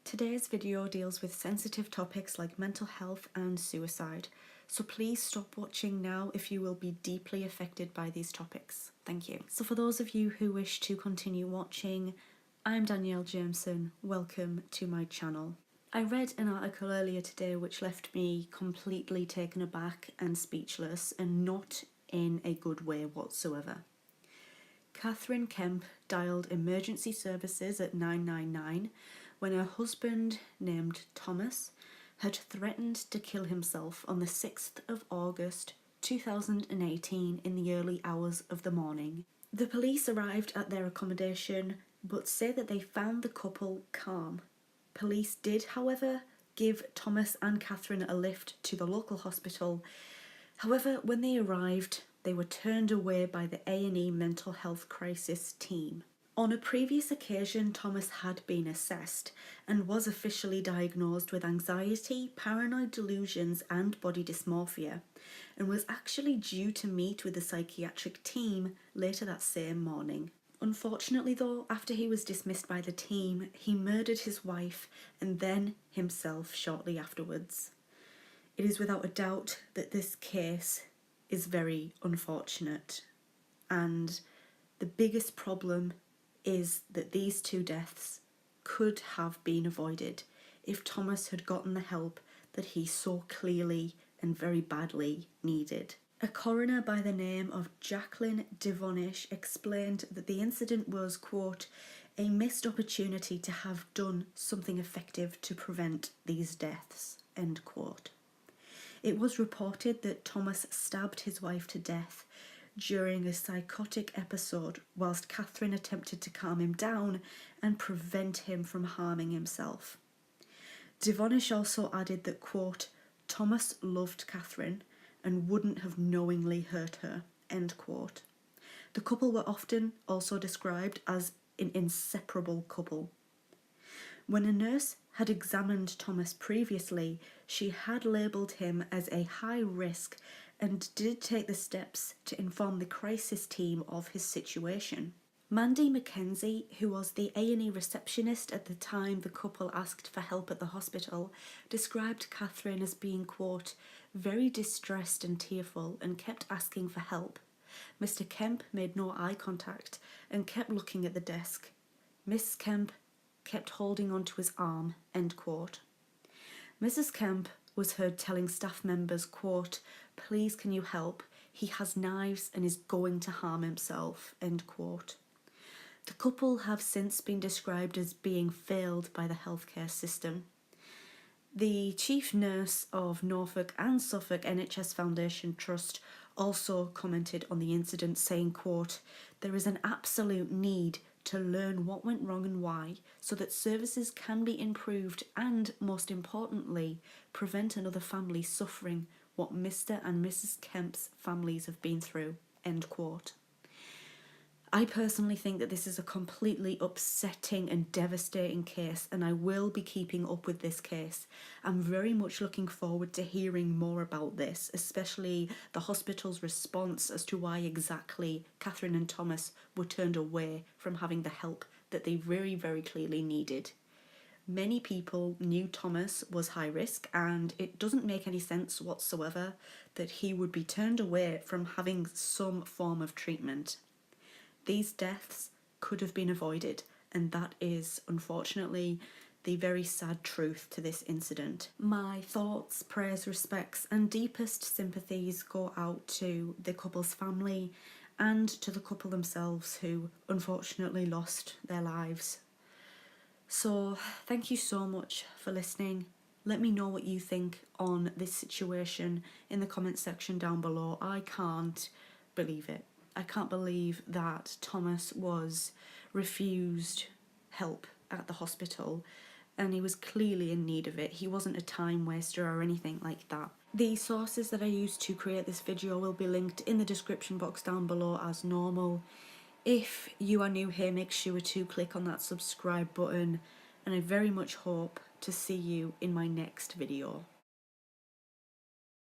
Today's video deals with sensitive topics like mental health and suicide, so please stop watching now if you will be deeply affected by these topics. Thank you. So for those of you who wish to continue watching, I'm Danielle Jameson. Welcome to my channel. I read an article earlier today which left me completely taken aback and speechless, and not in a good way whatsoever. Catherine Kemp dialed emergency services at 999 when her husband, named Thomas, had threatened to kill himself on the 6th of August 2018 in the early hours of the morning. The police arrived at their accommodation but say that they found the couple calm. Police did, however, give Thomas and Catherine a lift to the local hospital. However, when they arrived, they were turned away by the A&E mental health crisis team. On a previous occasion, Thomas had been assessed and was officially diagnosed with anxiety, paranoid delusions and body dysmorphia, and was actually due to meet with the psychiatric team later that same morning. Unfortunately though, after he was dismissed by the team, he murdered his wife and then himself shortly afterwards. It is without a doubt that this case is very unfortunate, and the biggest problem is that these two deaths could have been avoided if Thomas had gotten the help that he so clearly and very badly needed. A coroner by the name of Jacqueline Devonish explained that the incident was, quote, a missed opportunity to have done something effective to prevent these deaths, end quote. It was reported that Thomas stabbed his wife to death during a psychotic episode whilst Catherine attempted to calm him down and prevent him from harming himself. Devonish also added that, quote, Thomas loved Catherine and wouldn't have knowingly hurt her, end quote. The couple were often also described as an inseparable couple. When a nurse had examined Thomas previously, she had labelled him as a high risk and did take the steps to inform the crisis team of his situation. Mandy Mackenzie, who was the A&E receptionist at the time the couple asked for help at the hospital, described Catherine as being, quote, very distressed and tearful and kept asking for help. Mr. Kemp made no eye contact and kept looking at the desk. Miss Kemp kept holding onto his arm, end quote. Mrs. Kemp was heard telling staff members, quote, please can you help? He has knives and is going to harm himself, end quote. The couple have since been described as being failed by the healthcare system. The chief nurse of Norfolk and Suffolk NHS Foundation Trust also commented on the incident, saying, quote, there is an absolute need to learn what went wrong and why, so that services can be improved and, most importantly, prevent another family suffering what Mr. and Mrs. Kemp's families have been through, end quote. I personally think that this is a completely upsetting and devastating case, and I will be keeping up with this case. I'm very much looking forward to hearing more about this, especially the hospital's response as to why exactly Catherine and Thomas were turned away from having the help that they very, very clearly needed. Many people knew Thomas was high risk, and it doesn't make any sense whatsoever that he would be turned away from having some form of treatment. These deaths could have been avoided, and that is, unfortunately, the very sad truth to this incident. My thoughts, prayers, respects and deepest sympathies go out to the couple's family and to the couple themselves who unfortunately lost their lives. So thank you so much for listening. Let me know what you think on this situation in the comment section down below. I can't believe it. I can't believe that Thomas was refused help at the hospital, and he was clearly in need of it. He wasn't a time waster or anything like that. The sources that I used to create this video will be linked in the description box down below as normal. If you are new here, make sure to click on that subscribe button, and I very much hope to see you in my next video.